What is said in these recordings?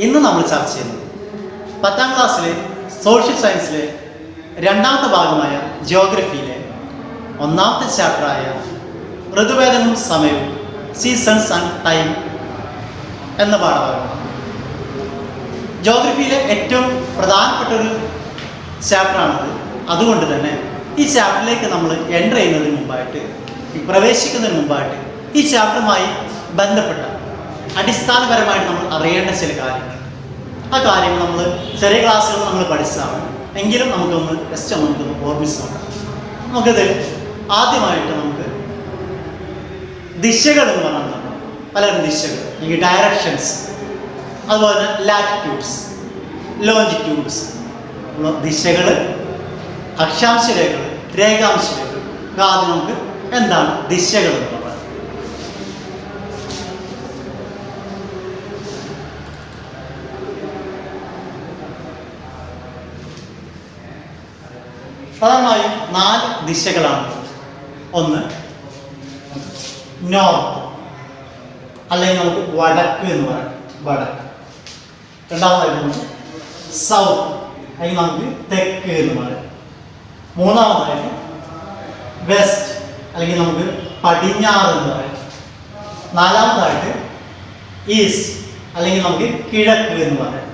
ഇന്ന് നമ്മൾ ചർച്ച ചെയ്യുന്നത് 10ാം ക്ലാസ്സിലെ സോഷ്യൽ സയൻസിലെ രണ്ടാമത്തെ ഭാഗമായ ജിയോഗ്രഫിയിലെ ഒന്നാമത്തെ ചാപ്റ്ററായ ഋതുഭേദവും സമയവും സീസൺസ് ആൻഡ് ടൈം എന്ന പാഠഭാഗമാണ്. ജിയോഗ്രഫിയിലെ ഏറ്റവും പ്രധാനപ്പെട്ട ഒരു ചാപ്റ്ററാണത്. അതുകൊണ്ട് തന്നെ ഈ ചാപ്റ്ററിലേക്ക് നമ്മൾ എൻ്റർ ചെയ്യുന്നതിന് മുമ്പായിട്ട്, പ്രവേശിക്കുന്നതിന് മുമ്പായിട്ട് ഈ ചാപ്റ്ററുമായി ബന്ധപ്പെട്ട അടിസ്ഥാനപരമായിട്ട് നമ്മൾ അറിയേണ്ട ചില കാര്യങ്ങൾ, ആ കാര്യങ്ങൾ നമ്മൾ ചെറിയ ക്ലാസ്സുകൾ നമ്മൾ പഠിച്ചതാണ്. എങ്കിലും നമുക്കൊന്ന് നമുക്കൊന്ന് ഓർമ്മിച്ച് നോക്കാം. നമുക്കത് ആദ്യമായിട്ട് നമുക്ക് ദിശകൾ എന്ന് പറഞ്ഞാൽ പലരും ദിശകൾ അല്ലെങ്കിൽ ഡയറക്ഷൻസ്, അതുപോലെ തന്നെ ലാറ്റിറ്റ്യൂഡ്സ്, ലോഞ്ചിറ്റ്യൂഡ്സ്, ദിശകൾ, അക്ഷാംശ രേഖകൾ, രേഖാംശ രേഖകൾ. ആദ്യം നമുക്ക് എന്താണ് ദിശകൾ എന്ന് പറയുന്നത്? പ്രധാനമായും 4 ദിശകളാണ്. ഒന്ന് നോർത്ത്, അല്ലെങ്കിൽ നമുക്ക് വടക്ക് എന്ന് പറയാം, വടക്ക്. രണ്ടാമതായിട്ട് നമുക്ക് സൗത്ത്, അല്ലെങ്കിൽ നമുക്ക് തെക്ക് എന്ന് പറയാം. മൂന്നാമതായിട്ട് വെസ്റ്റ്, അല്ലെങ്കിൽ നമുക്ക് പടിഞ്ഞാറ് എന്ന് പറയാം. നാലാമതായിട്ട് ഈസ്റ്റ്, അല്ലെങ്കിൽ നമുക്ക് കിഴക്ക് എന്ന് പറയാം.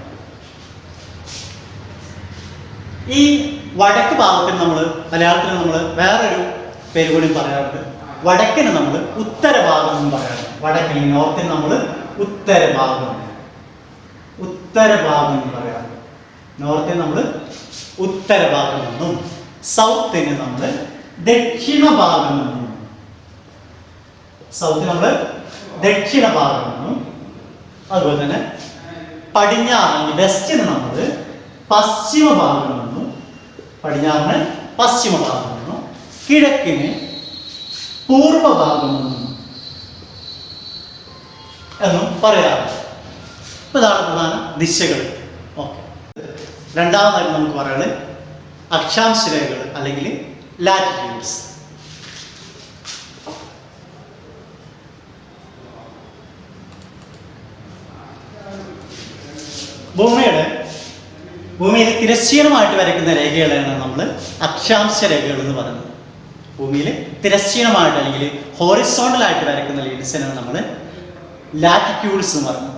ഈ വടക്ക് ഭാഗത്തിന് നമ്മൾ മലയാളത്തിൽ നമ്മൾ വേറൊരു പേര് കൂടി പറയാറുണ്ട്. വടക്കിന് നമ്മൾ ഉത്തരഭാഗം എന്ന് പറയാറുണ്ട്. വടക്കിന് നോർത്തിന് നമ്മൾ ഉത്തരഭാഗം എന്ന് പറയാറുണ്ട്. നോർത്തിന് നമ്മൾ ഉത്തരഭാഗം എന്നും സൗത്തിന് നമ്മൾ ദക്ഷിണഭാഗം എന്നും, സൗത്തിന് നമ്മൾ ദക്ഷിണഭാഗം എന്നും, അതുപോലെ തന്നെ പടിഞ്ഞാറ് വെസ്റ്റിന് നമ്മൾ പശ്ചിമഭാഗം എന്നും, പടിഞ്ഞാറിന് പശ്ചിമഭാഗം എന്നും, കിഴക്കിന് പൂർവഭാഗം എന്നും പറയാറുണ്ട്. ഇപ്പൊ ഇതാണ് പ്രധാന ദിശകൾ. ഓക്കെ, രണ്ടാമതായിട്ട് നമുക്ക് പറയുന്നത് അക്ഷാംശ രേഖകൾ അല്ലെങ്കിൽ ലാറ്റിറ്റ്യൂഡ്സ്. ഭൂമിയിൽ തിരശ്ചീനമായിട്ട് വരയ്ക്കുന്ന രേഖകളാണ് നമ്മൾ അക്ഷാംശ രേഖകൾ എന്ന് പറയുന്നത്. ഭൂമിയിൽ തിരശ്ചീനമായിട്ട് അല്ലെങ്കിൽ ഹോറിസോണ്ടലായിട്ട് വരയ്ക്കുന്ന ലൈൻസിനാണ് നമ്മൾ ലാറ്റിറ്റ്യൂഡ്സ് എന്ന് പറയുന്നത്.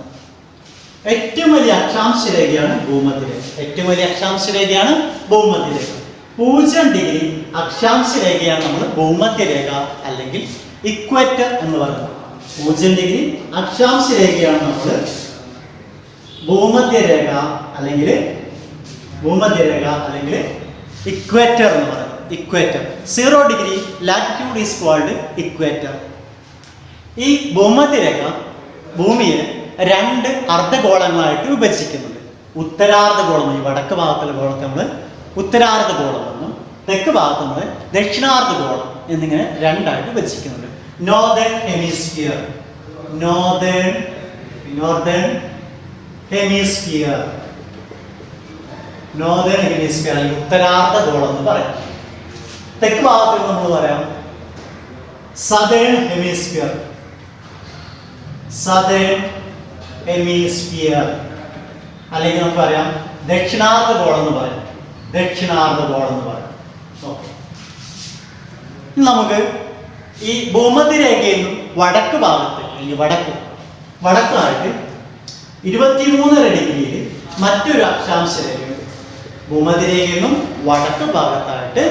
ഏറ്റവും വലിയ അക്ഷാംശ രേഖയാണ് ഭൂമധ്യരേഖ. ഏറ്റവും വലിയ അക്ഷാംശ രേഖയാണ് ഭൂമധ്യരേഖ. 0 ഡിഗ്രി അക്ഷാംശ രേഖയാണ് നമ്മൾ ഭൂമധ്യരേഖ അല്ലെങ്കിൽ ഇക്വേറ്റർ എന്ന് പറയുന്നത്. 0 ഡിഗ്രി അക്ഷാംശ രേഖയാണ് നമ്മൾ ഭൂമധ്യരേഖ അല്ലെങ്കിൽ ഇക്വേറ്റർ എന്ന് പറയുന്നത്. Equator. 0 degree latitude is called equator. ഈ ഭൂമധ്യരേഖ ഭൂമിയെ 2 അർദ്ധഗോളങ്ങളായിട്ട് വിഭജിക്കുന്നുണ്ട്. ഉത്തരാർദ്ധഗോളം, ഈ വടക്ക് ഭാഗത്തുള്ള ഗോളത്തെ നമ്മൾ ഉത്തരാർദ്ധഗോളം എന്നും, തെക്ക് ഭാഗത്ത് നമ്മൾ ദക്ഷിണാർദ്ധഗോളം എന്നിങ്ങനെ 2 ആയിട്ട് വിഭജിക്കുന്നുണ്ട്. നോർത്തേൺ ഹെമിസ്ഫിയർ, നോർത്തേൺ ഹെമിസ്ഫിയർ അല്ലെങ്കിൽ ഉത്തരാർദ്ധഗോളം എന്ന് പറയാം. തെക്ക് ഭാഗത്തിൽ നമ്മൾ പറയാം സദേൺ ഹെമിസ്ഫിയർ അല്ലെങ്കിൽ നമുക്ക് പറയാം ദക്ഷിണാർദ്ധഗോളം എന്ന് പറയാം. ഓക്കെ, നമുക്ക് ഈ ഭൂമധ്യരേഖയിൽ നിന്നും വടക്ക് ഭാഗത്ത് അല്ലെങ്കിൽ വടക്കായിട്ട് 23.5 ഡിഗ്രിയിൽ മറ്റൊരു അക്ഷാംശ രേഖയുണ്ട്. ഭൂമധ്യരേഖയിൽ നിന്നും വടക്ക് ഭാഗത്തായിട്ട്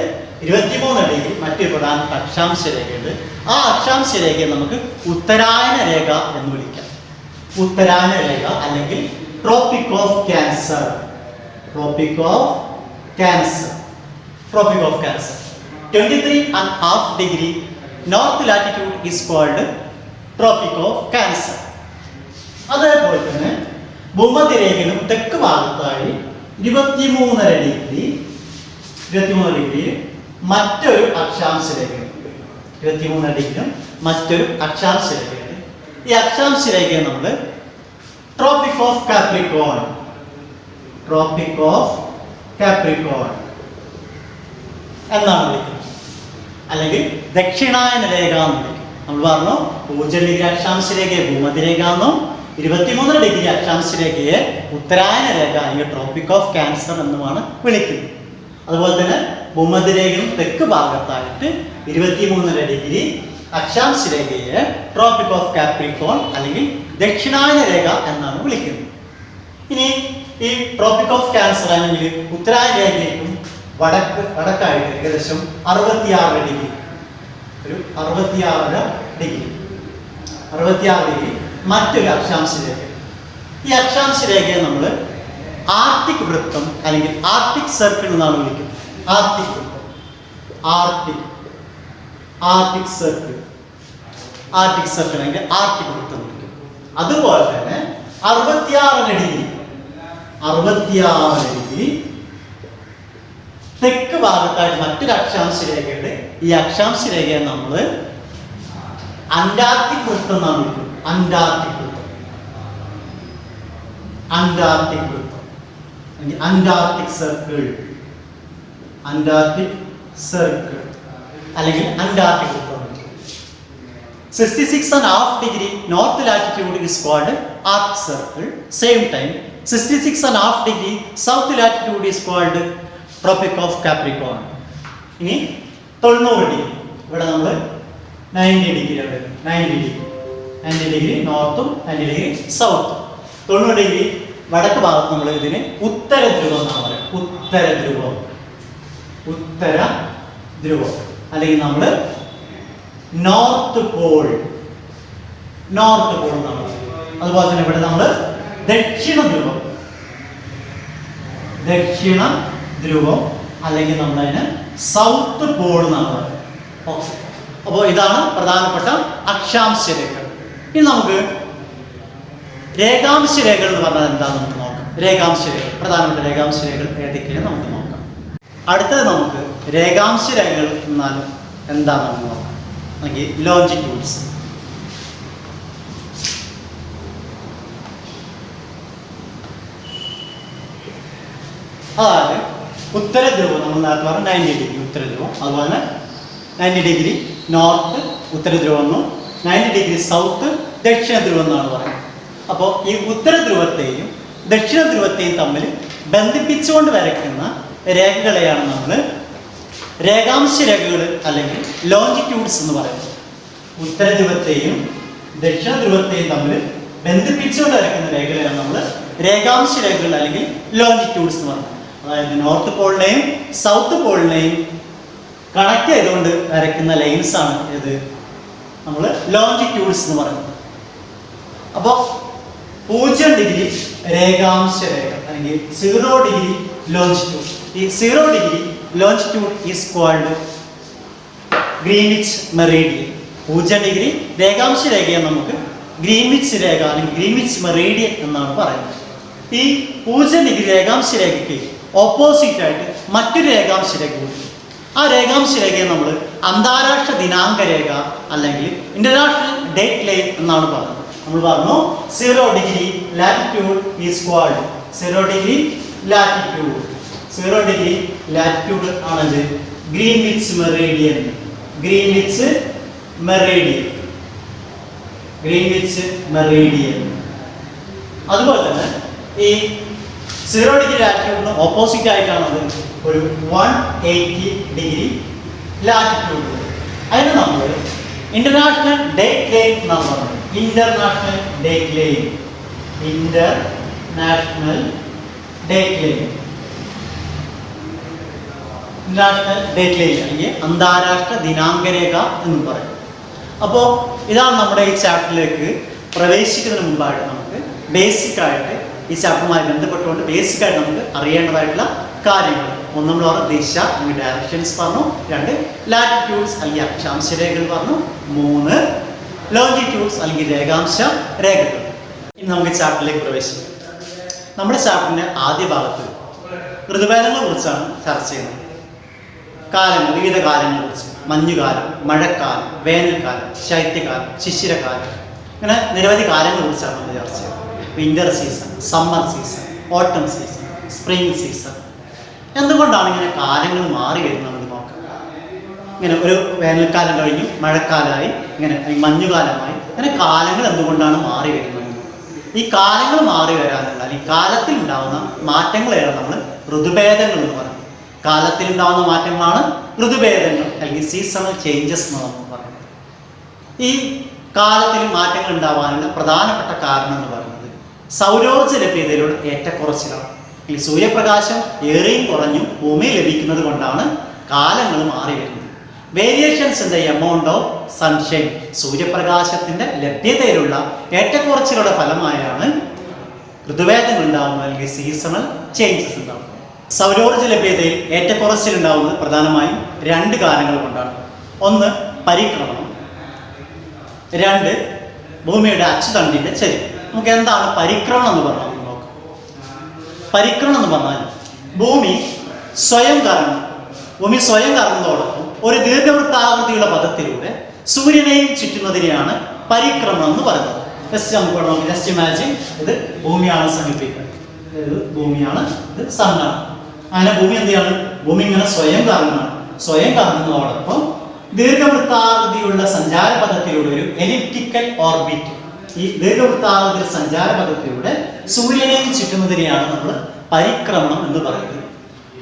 23 ഡിഗ്രി മറ്റൊരു പ്രധാന അക്ഷാംശ രേഖയുണ്ട്. ആ അക്ഷാംശ രേഖയെ നമുക്ക് ഉത്തരായന രേഖ എന്ന് വിളിക്കാം. ഉത്തരായന രേഖ അല്ലെങ്കിൽ Tropic of Cancer. 23.5 degree north latitude is called Tropic of Cancer. അതേപോലെ തന്നെ ഭൂമധ്യരേഖയിലും തെക്ക് ഭാഗത്തായി 23.5 ഡിഗ്രിയിൽ മറ്റൊരു അക്ഷാംശ രേഖയുണ്ട്. 23 ഡിഗ്രിയും മറ്റൊരു അക്ഷാംശ രേഖയാണ്. ഈ അക്ഷാംശ രേഖയെ നമ്മൾ ട്രോപ്പിക് ഓഫ് കാപ്രിക്കോൺ എന്നാണ് വിളിക്കുന്നത്, അല്ലെങ്കിൽ ദക്ഷിണായന രേഖ എന്ന് വിളിക്കും. നമ്മൾ പറഞ്ഞു 0 ഡിഗ്രി അക്ഷാംശ രേഖയെ ഭൂമധ്യരേഖ എന്നും 23 ഡിഗ്രി അക്ഷാംശ രേഖയെ ഉത്തരായന രേഖ അല്ലെങ്കിൽ ട്രോപ്പിക് ഓഫ് ക്യാൻസർ എന്നുമാണ് വിളിക്കുന്നത്. അതുപോലെ തന്നെ ഭൂമധ്യരേഖയും തെക്ക് ഭാഗത്തായിട്ട് 23 ഡിഗ്രി അക്ഷാംശ രേഖയെ ട്രോപ്പിക് ഓഫ് കാപ്രിക്കോൺ അല്ലെങ്കിൽ ദക്ഷിണായന രേഖ എന്നാണ് വിളിക്കുന്നത്. ഇനി ഈ ട്രോപ്പിക് ഓഫ് ക്യാൻസർ അല്ലെങ്കിൽ ഉത്തരായന രേഖയ്ക്കും വടക്കായിട്ട് ഏകദേശം 66 ഡിഗ്രി, ഒരു 66 ഡിഗ്രി മറ്റൊരു അക്ഷാംശ രേഖ. ഈ അക്ഷാംശ രേഖയെ നമ്മൾ ആർട്ടിക് വൃത്തം അല്ലെങ്കിൽ ആർട്ടിക് സർക്കിൾ എന്നാണ് വിളിക്കുന്നത്. ആർട്ടിക് വൃത്തം, ആർട്ടിക് സർക്കിൾ അല്ലെങ്കിൽ ആർട്ടിക് വൃത്തം വിളിക്കും. അതുപോലെ തന്നെ 66 ഡിഗ്രി തെക്ക് ഭാഗത്തായിട്ട് മറ്റൊരു അക്ഷാംശ രേഖയുണ്ട്. ഈ അക്ഷാംശ രേഖയെ നമ്മൾ അന്റാർട്ടിക് വൃത്തം എന്നാണ് വിളിക്കുന്നത്. അന്റാർട്ടിക് വൃത്തം അല്ലെങ്കിൽ അന്റാർട്ടിക് സർക്കിൾ അല്ലെങ്കിൽ അന്റാർട്ടിക് വൃത്തം. 66.5 degree north latitude is called arc circle. Same time 66.5 degree south latitude is called tropic of Capricorn. ഇനി 90 ഡിഗ്രി, ഇവിടെ നമ്മൾ 90 ഡിഗ്രി നോർത്തും 90 ഡിഗ്രി സൗത്തും. 90 ഡിഗ്രി വടക്ക് ഭാഗത്ത് നമ്മൾ ഇതിന് ഉത്തര ധ്രുവം എന്നാണ് പറയുന്നത്. ഉത്തര ധ്രുവം അല്ലെങ്കിൽ നമ്മൾ നോർത്ത് പോൾ എന്നാണ്. അതുപോലെ തന്നെ ഇവിടെ നമ്മൾ ദക്ഷിണ ധ്രുവം അല്ലെങ്കിൽ നമ്മൾ അതിന് സൗത്ത് പോൾ എന്നാണ് പറയുന്നത്. ഓക്കെ, അപ്പോൾ ഇതാണ് പ്രധാനപ്പെട്ട അക്ഷാംശ രേഖകൾ. ഇനി നമുക്ക് രേഖാംശ രേഖകൾ എന്ന് പറഞ്ഞാൽ എന്താണെന്ന് നമുക്ക് നോക്കാം. പ്രധാനപ്പെട്ട രേഖാംശ രേഖകൾ ഏതൊക്കെയാണ് നമുക്ക് നോക്കാം. അടുത്തത് നമുക്ക് രേഖാംശ രേഖകൾ എന്നാലും എന്താണെന്ന് നോക്കാം. അല്ലെങ്കിൽ ലോഞ്ചിറ്റ്യൂഡ്സ്. അതായത് ഉത്തര ധ്രുവം നമ്മൾ നേരത്തെ പറഞ്ഞ 90 ഡിഗ്രി ഉത്തര ധ്രുവം, അതുപോലെ 90 ഡിഗ്രി നോർത്ത് ഉത്തര ധ്രുവം എന്നും 90 ഡിഗ്രി സൗത്ത് ദക്ഷിണ ധ്രുവം എന്നാണ് പറയുന്നത്. അപ്പോൾ ഈ ഉത്തര ധ്രുവത്തെയും ദക്ഷിണ ധ്രുവത്തെയും തമ്മിൽ ബന്ധിപ്പിച്ചുകൊണ്ട് വരയ്ക്കുന്ന രേഖകളെയാണ് നമ്മൾ രേഖാംശ രേഖകൾ അല്ലെങ്കിൽ ലോഞ്ചിറ്റ്യൂഡ്സ് എന്ന് പറയുന്നത്. ഉത്തര ധ്രുവത്തെയും ദക്ഷിണ ധ്രുവത്തെയും തമ്മിൽ ബന്ധിപ്പിച്ചുകൊണ്ട് വരയ്ക്കുന്ന രേഖകളെയാണ് നമ്മൾ രേഖാംശ രേഖകൾ അല്ലെങ്കിൽ ലോഞ്ചിറ്റ്യൂഡ്സ് എന്ന് പറയുന്നത്. അതായത് നോർത്ത് പോളിനെയും സൗത്ത് പോളിനെയും കണക്ട് ചെയ്തുകൊണ്ട് വരയ്ക്കുന്ന ലൈൻസ് ആണ് ഇത് നമ്മൾ ലോഞ്ചിറ്റ്യൂഡ്സ് എന്ന് പറയുന്നത്. അപ്പോൾ 0 ഡിഗ്രി രേഖാംശ രേഖ അല്ലെങ്കിൽ 0 ഡിഗ്രി ലോഞ്ചിറ്റ്യൂഡ്. ഈ 0 degree longitude is called Greenwich meridian. 0 degree രേഖാംശ രേഖയെ നമുക്ക് ഗ്രീൻവിച്ച് രേഖ അല്ലെങ്കിൽ ഗ്രീൻവിച്ച് മെറീഡിയൻ എന്നാണ് പറയുന്നത്. ഈ 0 ഡിഗ്രി രേഖാംശ രേഖയ്ക്ക് ഓപ്പോസിറ്റ് ആയിട്ട് മറ്റൊരു രേഖാംശ രേഖ ഉണ്ട്. ആ രേഖാംശ രേഖയെ നമ്മൾ അന്താരാഷ്ട്ര ദിനാങ്ക രേഖ അല്ലെങ്കിൽ ഇന്റർനാഷണൽ ഡേറ്റ് ലൈൻ എന്നാണ് പറയുന്നത്. നമ്മൾ പറഞ്ഞു 0 degree latitude is called 0 degree latitude ആണത് ഗ്രീൻവിച്ച് മെറീഡിയൻ. അതുപോലെ തന്നെ ഈ 0 ഡിഗ്രി ലാറ്റിറ്റ്യൂഡിന് ഓപ്പോസിറ്റ് ആയിട്ടാണ് അത് ഒരു 180 ഡിഗ്രി ലാറ്റിറ്റ്യൂഡ്. അതിന് നമ്മൾ ഇന്റർനാഷണൽ ഡേറ്റ് ലൈൻ എന്നാണ് പറയുന്നത്. ഇന്റർനാഷണൽ ഡേറ്റ് ലൈൻ അല്ലെങ്കിൽ അന്താരാഷ്ട്ര ദിനാങ്ക രേഖ എന്ന് പറയും. അപ്പോൾ ഇതാണ് നമ്മുടെ ഈ ചാപ്റ്ററിലേക്ക് പ്രവേശിക്കുന്നതിന് മുമ്പായിട്ട് നമുക്ക് ബേസിക്കായിട്ട് ഈ ചാപ്റ്ററുമായി ബന്ധപ്പെട്ടുകൊണ്ട് ബേസിക്കായിട്ട് നമുക്ക് അറിയേണ്ടതായിട്ടുള്ള കാര്യങ്ങൾ. ഒന്ന് നമ്മൾ പറഞ്ഞ ദിശ അല്ലെങ്കിൽ ഡയറക്ഷൻസ് പറഞ്ഞു, 2 ലാറ്റിറ്റ്യൂഡ്സ് അല്ലെങ്കിൽ അക്ഷാംശ രേഖകൾ പറഞ്ഞു, 3 ലോഞ്ചിറ്റ്യൂഡ്സ് അല്ലെങ്കിൽ രേഖാംശ രേഖകൾ. ഇനി നമുക്ക് ചാപ്റ്ററിലേക്ക് പ്രവേശിക്കാം. നമ്മുടെ ചാപ്റ്ററിന്റെ ആദ്യ ഭാഗത്ത് ഋതുഭേദങ്ങളെ കുറിച്ചാണ് ചർച്ച ചെയ്യുന്നത്. കാലങ്ങൾ, വിവിധ കാലങ്ങളെ കുറിച്ച്, മഞ്ഞുകാലം, മഴക്കാലം, വേനൽക്കാലം, ശൈത്യകാലം, ശിശിരകാലം, ഇങ്ങനെ നിരവധി കാലങ്ങളെ കുറിച്ചാണ് നമ്മൾ ചർച്ച ചെയ്യുന്നത്. വിന്റർ സീസൺ, സമ്മർ സീസൺ, ഓട്ടം സീസൺ, സ്പ്രിംഗ് സീസൺ. എന്തുകൊണ്ടാണ് ഇങ്ങനെ കാലങ്ങൾ മാറി വരുന്നത് നമുക്ക് നോക്കാം. ഇങ്ങനെ ഒരു വേനൽക്കാലം കഴിഞ്ഞു മഴക്കാലമായി, ഇങ്ങനെ മഞ്ഞുകാലമായി, അങ്ങനെ കാലങ്ങൾ എന്തുകൊണ്ടാണ് മാറി വരുന്നത്? ഈ കാലങ്ങൾ മാറി വരാനുള്ള അല്ലെങ്കിൽ കാലത്തിൽ ഉണ്ടാകുന്ന മാറ്റങ്ങളെയാണ് നമ്മൾ ഋതുഭേദങ്ങൾ എന്ന് പറയുന്നത്. കാലത്തിൽ ഉണ്ടാകുന്ന മാറ്റങ്ങളാണ് ഋതുഭേദങ്ങൾ അല്ലെങ്കിൽ സീസണൽ ചേഞ്ചസ് എന്ന് നമ്മൾ പറയുന്നത്. ഈ കാലത്തിൽ മാറ്റങ്ങൾ ഉണ്ടാവാനുള്ള പ്രധാനപ്പെട്ട കാരണം എന്ന് പറയുന്നത് സൗരോർജ്ജ ലഭ്യതയിലുള്ള ഏറ്റക്കുറച്ചിലാണ്. ഈ സൂര്യപ്രകാശം ഏറെയും കുറഞ്ഞും ഭൂമിയിൽ ലഭിക്കുന്നത് കൊണ്ടാണ് കാലങ്ങൾ മാറി വരുന്നത്. Variations in the amount of sunshine, സൂര്യപ്രകാശത്തിന്റെ ലഭ്യതയിലുള്ള ഏറ്റക്കുറച്ചിലുള്ള ഫലമായാണ് ഋതുഭേദങ്ങൾ ഉണ്ടാകുന്നത് അല്ലെങ്കിൽ സീസണൽ ചേഞ്ചസ് ഉണ്ടാകുന്നത്. സൗരോർജ്ജ ലഭ്യതയിൽ ഏറ്റക്കുറച്ചിൽ ഉണ്ടാകുന്നത് പ്രധാനമായും 2 കാരണങ്ങൾ കൊണ്ടാണ്. ഒന്ന് പരിക്രമണം, 2 ഭൂമിയുടെ അച്ചുതണ്ടിന്റെ ചരിവ്. നമുക്ക് എന്താണ് പരിക്രമണം എന്ന് പറഞ്ഞാൽ നോക്കാം. പരിക്രമണം എന്ന് പറഞ്ഞാൽ ഭൂമി സ്വയം കറങ്ങുന്നതോടൊപ്പം ഒരു ദീർഘവൃത്താകൃതിയുള്ള പഥത്തിലൂടെ സൂര്യനെയും ചുറ്റുന്നതിനെയാണ് പരിക്രമണം എന്ന് പറയുന്നത്. ജസ്റ്റ് ഇമാജിൻ, ഇത് ഭൂമിയാണ് സങ്കല്പിക്കുന്നത്, ഇത് ഭൂമിയാണ്, ഇത് സണ്ണാണ്. അങ്ങനെ ഭൂമി എന്ത് ചെയ്യാണ്? ഭൂമി ഇങ്ങനെ സ്വയം കറങ്ങുന്നതോടൊപ്പം ദീർഘവൃത്താകൃതിയുള്ള സഞ്ചാരപഥത്തിലൂടെ ഒരു എലിപ്റ്റിക്കൽ ഓർബിറ്റ്, ഈ ദീർഘവൃത്താകൃതി സഞ്ചാരപഥത്തിലൂടെ സൂര്യനെയും ചുറ്റുന്നതിനെയാണ് നമ്മൾ പരിക്രമണം എന്ന് പറയുന്നത്.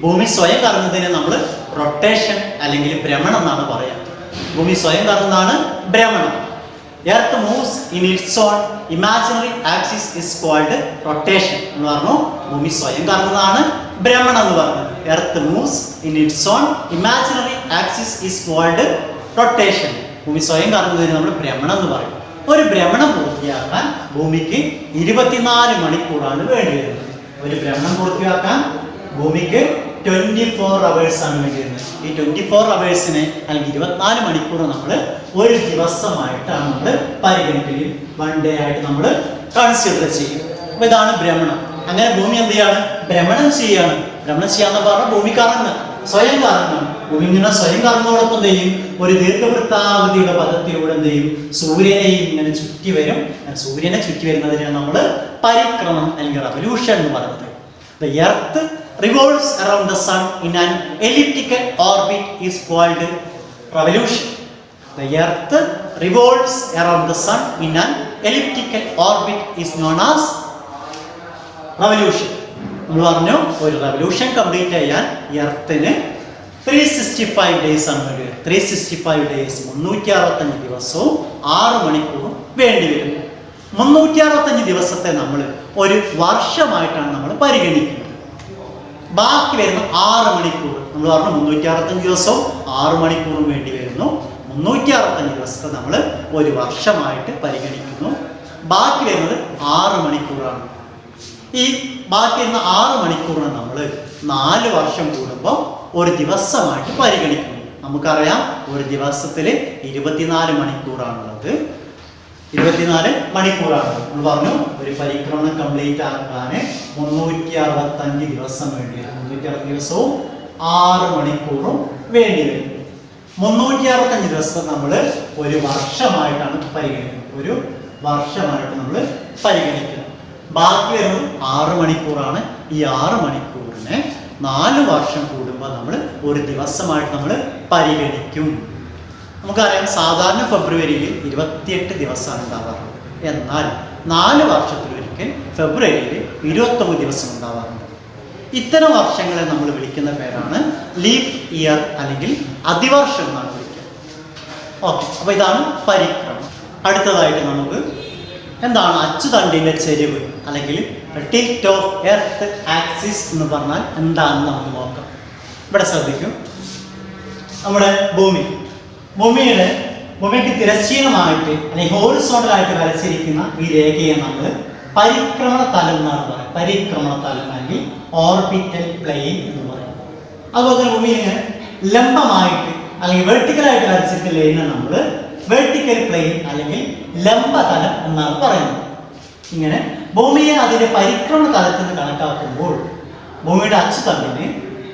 ഭൂമി സ്വയം കറങ്ങുന്നതിനെ നമ്മൾ റൊട്ടേഷൻ അല്ലെങ്കിൽ ഭ്രമണം എന്നാണ് പറയുക. ഭൂമി സ്വയം കറങ്ങുന്നതാണ് ഭ്രമണം. Earth moves in its own imaginary axis is called rotation എന്ന് പറഞ്ഞു. ഭൂമി സ്വയം കറങ്ങുന്നതാണ് ഭ്രമണം എന്ന് പറഞ്ഞത്. Earth moves in its own imaginary axis is called rotation. ഭൂമി സ്വയം കറങ്ങുന്നതിന് നമ്മൾ ഭ്രമണം എന്ന് പറയും. ഒരു ഭ്രമണം പൂർത്തിയാക്കാൻ ഭൂമിക്ക് 24 മണിക്കൂറാണ് വേണ്ടി വരുന്നത്. ഒരു ഭ്രമണം പൂർത്തിയാക്കാൻ ഭൂമിക്ക് 24 hours ആണ് വേണ്ടി വരുന്നത്. ഈ 24 hours-നെ അല്ലെങ്കിൽ 24 മണിക്കൂർ നമ്മൾ ഒരു ദിവസമായിട്ടാണ് നമ്മൾ പരിഗണിക്കുകയും 1 day ആയിട്ട് നമ്മൾ കൺസിഡർ ചെയ്യും. അപ്പൊ ഇതാണ് ഭ്രമണം. അങ്ങനെ ഭൂമി എന്ത് ചെയ്യാണ്? ഭ്രമണം ചെയ്യാണ്. ഭ്രമണം ചെയ്യാന്ന് പറഞ്ഞാൽ ഭൂമി കറങ്ങുക, സ്വയം കറങ്ങണം. ഭൂമി ഇങ്ങനെ സ്വയം കറങ്ങുന്നതോടൊപ്പം എന്ത് ചെയ്യും? ഒരു ദീർഘവൃത്താകൃതിയുടെ പഥത്തിലൂടെ എന്ത് ചെയ്യും? സൂര്യനെയും ഇങ്ങനെ ചുറ്റി വരും. സൂര്യനെ ചുറ്റി വരുന്നതിനാണ് നമ്മൾ പരിക്രമണം അല്ലെങ്കിൽ റവല്യൂഷൻ എന്ന് പറയുന്നത്. The earth revolves around the sun in an elliptical orbit is called revolution. The earth revolves around the sun in an elliptical orbit is known as revolution. നമ്മൾ പറഞ്ഞു ഒരു റവല്യൂഷൻ കംപ്ലീറ്റ് ചെയ്യാൻ എർത്തിന് 365 ഡേയ്സ് ആണ് വേണ്ടി വരും. 365 days 365 ദിവസവും 6 മണിക്കൂറും വേണ്ടി വരും. 365 ദിവസത്തെ നമ്മൾ ഒരു വർഷമായിട്ടാണ് നമ്മൾ പരിഗണിക്കുന്നത്. ബാക്കി വരുന്ന 6 മണിക്കൂർ നമ്മൾ പറഞ്ഞു 365 ദിവസവും 6 മണിക്കൂറും വേണ്ടി വരുന്നു. 365 ദിവസത്തെ നമ്മൾ ഒരു വർഷമായിട്ട് പരിഗണിക്കുന്നു. ബാക്കി വരുന്നത് 6 മണിക്കൂറാണ്. ഈ ബാക്കി വരുന്ന 6 മണിക്കൂറിന് നമ്മൾ 4 വർഷം കൂടുമ്പോൾ ഒരു ദിവസമായിട്ട് പരിഗണിക്കുന്നു. നമുക്കറിയാം ഒരു ദിവസത്തിൽ 24 മണിക്കൂറാണുള്ളത്. 24 മണിക്കൂറാണ്. നമ്മൾ പറഞ്ഞു ഒരു പരിക്രമണം കംപ്ലീറ്റ് ആക്കാൻ 365 ദിവസം വേണ്ടി വരും. 360 ദിവസവും 6 മണിക്കൂറും വേണ്ടി വരും. 365 ദിവസം നമ്മൾ ഒരു വർഷമായിട്ടാണ് പരിഗണിക്കുന്നത്. ഒരു വർഷമായിട്ട് നമ്മൾ പരിഗണിക്കുന്നത്. ബാക്കി വരുന്നത് 6 മണിക്കൂറാണ്. ഈ 6 മണിക്കൂറിനെ 4 വർഷം കൂടുമ്പോൾ നമ്മൾ ഒരു ദിവസമായിട്ട് നമ്മൾ പരിഗണിക്കും. നമുക്കറിയാം സാധാരണ ഫെബ്രുവരിയിൽ 28 ദിവസമാണ് ഉണ്ടാവാറുള്ളത്. എന്നാൽ 4 വർഷത്തിലൊരിക്കൽ ഫെബ്രുവരിയിൽ 29 ദിവസം ഉണ്ടാവാറുണ്ട്. ഇത്തരം വർഷങ്ങളെ നമ്മൾ വിളിക്കുന്ന പേരാണ് ലീപ് ഇയർ അല്ലെങ്കിൽ അതിവർഷം എന്നാണ് വിളിക്കുക. ഓക്കെ, അപ്പോൾ ഇതാണ് പരിക്രമണം. അടുത്തതായിട്ട് നമുക്ക് എന്താണ് അച്ചുതണ്ടിൻ്റെ ചെരിവ് അല്ലെങ്കിൽ ടിൽറ്റ് ഓഫ് എർത്ത് ആക്സിസ് എന്ന് പറഞ്ഞാൽ എന്താണെന്ന് നമുക്ക് നോക്കാം. ഇവിടെ ശ്രദ്ധിക്കും, നമ്മുടെ ഭൂമിക്ക് തിരശ്ചീനമായിട്ട് അല്ലെങ്കിൽ ഹോറിസോണ്ടലായിട്ട് വരച്ചിരിക്കുന്ന ഈ രേഖയെ നമ്മൾ പരിക്രമണ തലം എന്നാണ് പറയുന്നത്. പരിക്രമണ തലം അല്ലെങ്കിൽ ഓർബിറ്റൽ പ്ലെയിൻ എന്ന് പറയുന്നത്. അതുപോലെ തന്നെ ഭൂമിയെ ലംബമായിട്ട് അല്ലെങ്കിൽ വെർട്ടിക്കലായിട്ട് വരച്ചിരിക്കുന്ന ലൈനെ നമ്മൾ വെർട്ടിക്കൽ പ്ലെയിൻ അല്ലെങ്കിൽ ലംബതലം എന്നാണ് പറയുന്നത്. ഇങ്ങനെ ഭൂമിയെ അതിന്റെ പരിക്രമണ തലത്തിൽ നിന്ന് കണക്കാക്കുമ്പോൾ ഭൂമിയുടെ അച്ചുതണ്ടിന്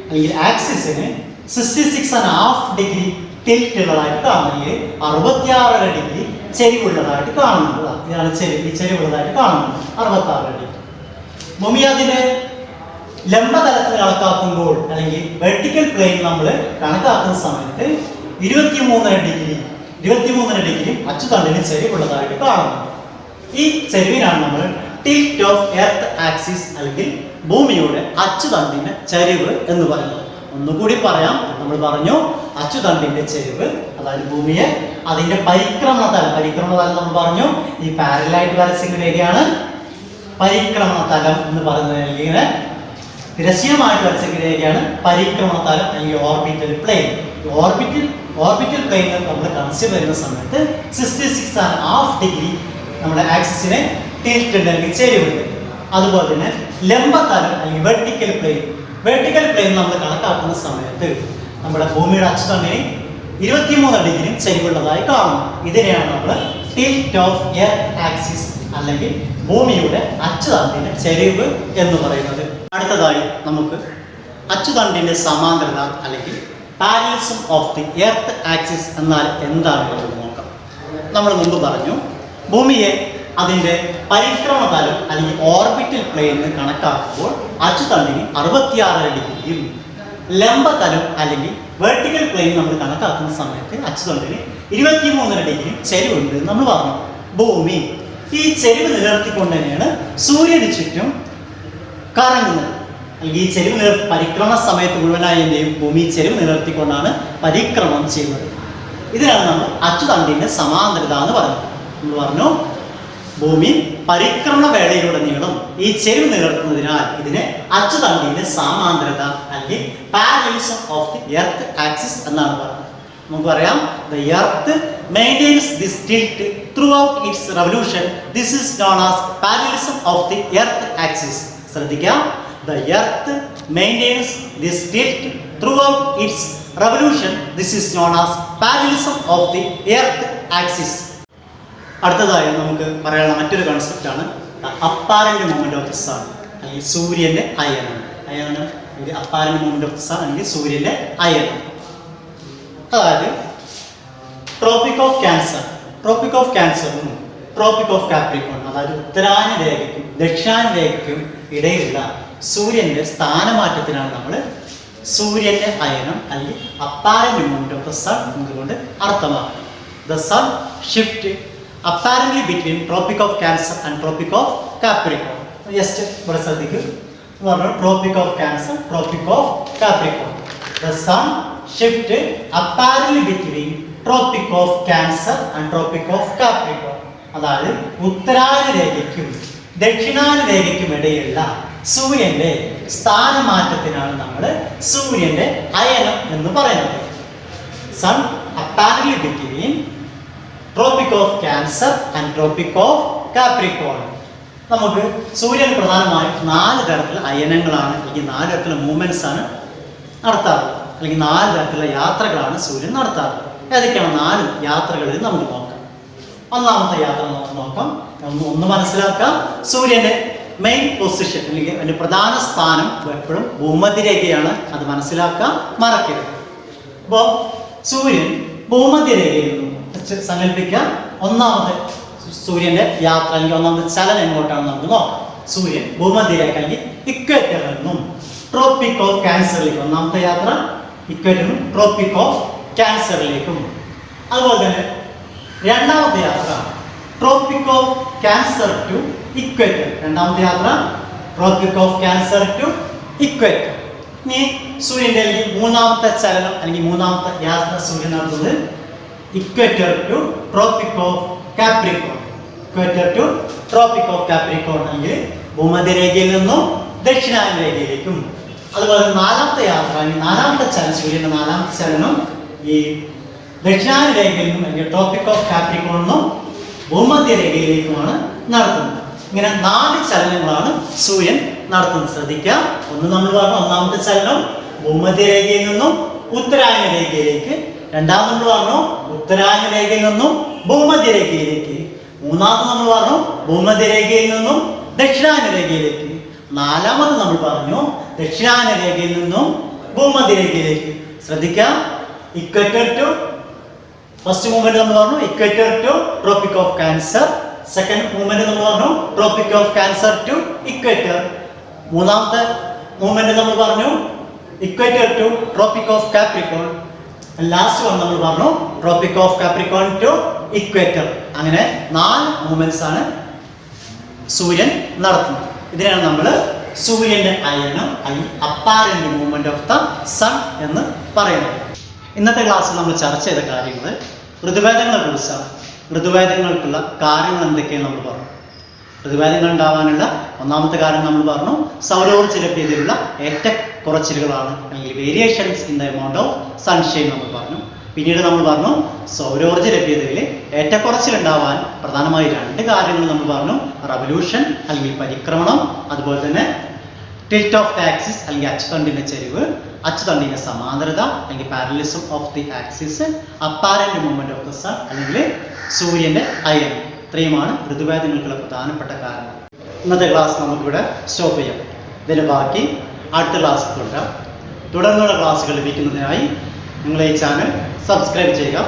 അല്ലെങ്കിൽ ആക്സിസിന് 66.5 ഡിഗ്രി ടിൽറ്റ് ഉള്ളതായിട്ട് കാണുന്നത്, 66 ഡിഗ്രി ചെരിവുള്ളതായിട്ട് കാണുന്നത്. ഇതാണ് ചെരിവുള്ളതായിട്ട് കാണുന്നത് 66 ഡിഗ്രി. ഭൂമി അതിനെ ലംബതലത്തിൽ കണക്കാക്കുമ്പോൾ അല്ലെങ്കിൽ വെർട്ടിക്കൽ പ്ലെയിൻ നമ്മൾ കണക്കാക്കുന്ന സമയത്ത് 23 ഡിഗ്രി അച്ചുതണ്ടിന് ചെരിവുള്ളതായിട്ട് കാണുന്നത്. ഈ ചെരിവിനാണ് നമ്മൾ ടിൽറ്റ് ഓഫ് എർത്ത് ആക്സിസ് അല്ലെങ്കിൽ ഭൂമിയുടെ അച്ചുതണ്ടിന്റെ ചരിവ് എന്ന് പറയുന്നത്. ഒന്നുകൂടി പറയാം, നമ്മൾ പറഞ്ഞു അച്ചുതണ്ടിന്റെ ചരിവ്, അതായത് ഭൂമിയെ അതിന്റെ പരിക്രമണ തലം നമ്മൾ പറഞ്ഞു ഈ പാരലായിട്ട് വരച്ചിരിക്കുന്ന രേഖയാണ് പരിക്രമണ തലം എന്ന് പറയുന്നത്. ഇങ്ങനെ തിരശ്ചീനമായിട്ട് വരച്ചിരിക്കുന്ന രേഖയാണ് പരിക്രമണ തലം അല്ലെങ്കിൽ ഓർബിറ്റൽ പ്ലെയിൻ. ഓർബിറ്റൽ പ്ലെയിൻ നമ്മൾ കൺസിഡർ ചെയ്യുന്ന സമയത്ത് 66.5 ഡിഗ്രി നമ്മുടെ ആക്സിസിനെ ടിൽറ്റ് ഉണ്ട് അല്ലെങ്കിൽ ചെരിവുണ്ട്. അതുപോലെ തന്നെ ലംബതലം അല്ലെങ്കിൽ വെർട്ടിക്കൽ പ്ലെയിൻ നമ്മൾ കണക്കാക്കുന്ന സമയത്ത് നമ്മുടെ ഭൂമിയുടെ അച്ചുതണ്ടിന് 23 ഡിഗ്രി ചെരിവുള്ളതായി കാണുന്നു. ഇതിനെയാണ് നമ്മൾ ടിൽറ്റ് ഓഫ് എർത്ത് ആക്സിസ് അല്ലെങ്കിൽ ഭൂമിയുടെ അച്ചുതണ്ടിന്റെ ചെരിവ് എന്ന് പറയുന്നത്. അടുത്തതായി നമുക്ക് അച്ചുതണ്ടിന്റെ സമാന്തരത അല്ലെങ്കിൽ parallelism of the earth axis എന്നാൽ എന്താണെന്ന് നോക്കാം. നമ്മൾ മുമ്പ് പറഞ്ഞു ഭൂമിയെ അതിന്റെ പരിക്രമണ തലം അല്ലെങ്കിൽ ഓർബിറ്റൽ പ്ലെയിനിൽ കണക്കാക്കുമ്പോൾ അച്ചുതണ്ടിന് 66 ഡിഗ്രിയും ലംബതലം അല്ലെങ്കിൽ വെർട്ടിക്കൽ പ്ലെയിൻ നമ്മൾ കണക്കാക്കുന്ന സമയത്ത് അച്ചുതണ്ടിന് 23 ഡിഗ്രി ചെരിവുണ്ട് നമ്മൾ പറഞ്ഞു. ഭൂമി ഈ ചെരിവ് നിലനിർത്തിക്കൊണ്ട് തന്നെയാണ് സൂര്യന് ചുറ്റും കറങ്ങുന്നത്. അല്ലെങ്കിൽ ഈ ചെരിവ് പരിക്രമണ സമയത്ത് മുഴുവനായി എന്തെയും ഭൂമി ചെരിവ് നിലനിർത്തിക്കൊണ്ടാണ് പരിക്രമണം ചെയ്യുന്നത്. ഇതിനാണ് നമ്മൾ അച്ചുതണ്ടിന്റെ സമാന്തരത എന്ന് പറയുന്നത്. നമ്മൾ പറഞ്ഞു ഭൂമി പരിക്രമണ വേളയിലുടനീളം ഈ ചെരിവ് നിലനിർത്തുന്നതിനാൽ ഇതിനെ അച്ചുതണ്ടിന്റെ സമാന്തരത അല്ലെങ്കിൽ parallelism of the earth axis എന്നാണ് പറയുന്നത്. നമുക്ക് പറയാം the earth maintains this tilt throughout its revolution. This is known as parallelism of the earth axis. ശ്രദ്ധിക്കാം, the earth maintains this tilt throughout its revolution. This is known as parallelism of the earth axis. അടുത്തതായി നമുക്ക് പറയാനുള്ള മറ്റൊരു കൺസെപ്റ്റാണ് apparent movement of the sun അല്ലെങ്കിൽ സൂര്യന്റെ അയനം. അല്ലെങ്കിൽ apparent movement of the sun അല്ലെങ്കിൽ സൂര്യന്റെ അയനം. അതായത് ട്രോപ്പിക് ഓഫ് ക്യാൻസറും ട്രോപ്പിക് ഓഫ് കാപ്രിക്കോൺ, അതായത് ഉത്തരായന രേഖയ്ക്കും ദക്ഷിണായന രേഖയ്ക്കും ഇടയിലുള്ള സൂര്യന്റെ സ്ഥാനമാറ്റത്തിനാണ് നമ്മൾ സൂര്യന്റെ അയനം അല്ലെങ്കിൽ apparent movement of the sun എന്നതുകൊണ്ട് അർത്ഥമാക്കുന്നത്. The sun shift apparently between Tropic of Cancer and Tropic of Capricorn. Just ഇവിടെ ശ്രദ്ധിക്കും, Tropic of Cancer, Tropic of Capricorn. The sun shift apparently between Tropic of Cancer and Tropic of Capricorn. അതായത് ഉത്തരായന രേഖയ്ക്കും ദക്ഷിണായന രേഖയ്ക്കും ഇടയിലുള്ള സൂര്യന്റെ സ്ഥാനമാറ്റത്തിനാണ് നമ്മൾ സൂര്യന്റെ അയനം എന്ന് പറയുന്നത്. Sun apparently between Tropic of Cancer and Tropic of Capricorn. നമുക്ക് സൂര്യൻ പ്രധാനമായും 4 തരത്തിലുള്ള അയനങ്ങളാണ് അല്ലെങ്കിൽ 4 തരത്തിലുള്ള മൂവ്മെന്റ്സ് ആണ് നടത്താറുള്ളത്, അല്ലെങ്കിൽ 4 തരത്തിലുള്ള യാത്രകളാണ് സൂര്യൻ നടത്താറുള്ളത്. ഏതൊക്കെയാണ് 4 യാത്രകൾ നമുക്ക് നോക്കാം. ഒന്നാമത്തെ യാത്ര നമുക്ക് നോക്കാം. ഒന്ന് മനസ്സിലാക്കാം, സൂര്യന്റെ മെയിൻ പൊസിഷൻ അല്ലെങ്കിൽ അതിന്റെ പ്രധാന സ്ഥാനം എപ്പോഴും ഭൂമധ്യരേഖയാണ്. അത് മനസ്സിലാക്കാൻ മറക്കരുത്. അപ്പോൾ സൂര്യൻ ഭൂമധ്യരേഖയിൽ നിന്നും സങ്കല്പിക്കാം. ഒന്നാമത്തെ സൂര്യന്റെ യാത്ര അല്ലെങ്കിൽ ഒന്നാമത്തെ ചലനം എങ്ങോട്ടാണ് നമുക്ക് നോക്കാം. സൂര്യൻ ഭൂമധ്യരേഖ അല്ലെങ്കിൽ ഇക്വേറ്ററിൽ നിന്നും ട്രോപ്പിക് ഓഫ് ക്യാൻസറിലേക്ക്, ഒന്നാമത്തെ യാത്ര ഇക്വേറ്ററിനും ട്രോപ്പിക് ഓഫ് ക്യാൻസറിലേക്കും. അതുപോലെ തന്നെ രണ്ടാമത്തെ യാത്ര Tropic of Cancer to equator. രണ്ടാമത്തെ യാത്ര Tropic of Cancer to equator. ഇനി സൂര്യന്റെ അല്ലെങ്കിൽ മൂന്നാമത്തെ ചലനം അല്ലെങ്കിൽ മൂന്നാമത്തെ യാത്ര സൂര്യൻ നടത്തുന്നത് equator to Tropic of Capricorn. Equator to Tropic of Capricorn അല്ലെങ്കിൽ ഭൂമധ്യരേഖയിൽ നിന്നും ദക്ഷിണായന രേഖയിലേക്കും. അതുപോലെ നാലാമത്തെ യാത്ര അല്ലെങ്കിൽ നാലാമത്തെ ചലനം, സൂര്യന്റെ നാലാമത്തെ ചലനം ഈ ദക്ഷിണായന രേഖയിൽ നിന്നും അല്ലെങ്കിൽ ട്രോപ്പിക് ഓഫ് കാപ്രിക്കോൺ നിന്നും ഭൂമധ്യരേഖയിലേക്കുമാണ് നടത്തുന്നത്. ഇങ്ങനെ 4 ചലനങ്ങളാണ് സൂര്യൻ നടത്തുന്നത്. ശ്രദ്ധിക്കുക, ഒന്ന് നമ്മൾ പറഞ്ഞു ഒന്നാമത്തെ ചലനം ഭൂമധ്യരേഖയിൽ നിന്നും ഉത്തരായന രേഖയിലേക്ക്, രണ്ടാമത് നമ്മൾ പറഞ്ഞു ഉത്തരായന രേഖയിൽ നിന്നും ഭൂമധ്യരേഖയിലേക്ക്, മൂന്നാമത് നമ്മൾ പറഞ്ഞു ഭൂമധ്യരേഖയിൽ നിന്നും ദക്ഷിണായന രേഖയിലേക്ക്, നാലാമത് നമ്മൾ പറഞ്ഞു ദക്ഷിണായന രേഖയിൽ നിന്നും ഭൂമധ്യരേഖയിലേക്ക്. ശ്രദ്ധിക്കാം, ഇക്വേറ്റർ ടു ഫസ്റ്റ് മൂവ്മെന്റ് നമ്മൾ പറഞ്ഞു equator to Tropic of cancer. Second movement നമ്മൾ പറഞ്ഞു tropic of Cancer to equator. മൂന്നാമത്തെ മൂവ്മെന്റ് നമ്മൾ പറഞ്ഞു equator to Tropic of Capricorn. Last one നമ്മൾ പറഞ്ഞു tropic of Capricorn to equator. അങ്ങനെ 4 മൂവ്മെന്റ്സ് ആണ് സൂര്യൻ നടത്തുന്നത്. ഇതിനാണ് നമ്മൾ സൂര്യന്റെ അയനം അല്ലെങ്കിൽ apparent movement of the sun എന്ന് പറയുന്നത്. ഇന്നത്തെ ക്ലാസ്സിൽ നമ്മൾ ചർച്ച ചെയ്ത കാര്യങ്ങൾ ഋതുഭേദങ്ങളെ കുറിച്ചാണ്. ഋതുഭേദങ്ങൾക്കുള്ള കാര്യങ്ങൾ എന്തൊക്കെയാണ് നമ്മൾ പറഞ്ഞു. ഋതുഭേദങ്ങൾ ഉണ്ടാവാനുള്ള ഒന്നാമത്തെ കാര്യം നമ്മൾ പറഞ്ഞു, സൗരോർജ്ജ ലഭ്യതയിലുള്ള ഏറ്റക്കുറച്ചിലുകളാണ് അല്ലെങ്കിൽ variations in the amount of sunshine നമ്മൾ പറഞ്ഞു. പിന്നീട് നമ്മൾ പറഞ്ഞു സൗരോർജ്ജ ലഭ്യതയിൽ ഏറ്റക്കുറച്ചിൽ ഉണ്ടാവാൻ പ്രധാനമായി 2 കാര്യങ്ങൾ നമ്മൾ പറഞ്ഞു. റവല്യൂഷൻ അല്ലെങ്കിൽ പരിക്രമണം, അതുപോലെ തന്നെ ടിൽറ്റ് ഓഫ് ദി ആക്സിസ് അല്ലെങ്കിൽ അച്ചുതണ്ടിന്റെ ചെരിവ്, അച്ചുതണ്ടിന്റെ സമാന്തരത അല്ലെങ്കിൽ parallelism of the axis, apparent movement of the sun അല്ലെങ്കിൽ സൂര്യന്റെ അയനം. ഇത്രയുമാണ് ഋതുഭേദങ്ങൾക്കുള്ള പ്രധാനപ്പെട്ട കാരണം. ഇന്നത്തെ ക്ലാസ് നമുക്കിവിടെ സ്റ്റോപ്പ് ചെയ്യാം. ഇതിന്റെ ബാക്കി അടുത്ത ക്ലാസ്സിൽ തുടരാം. തുടർന്നുള്ള ക്ലാസ്സുകൾ ലഭിക്കുന്നതിനായി നിങ്ങൾ ഈ ചാനൽ സബ്സ്ക്രൈബ് ചെയ്യുക.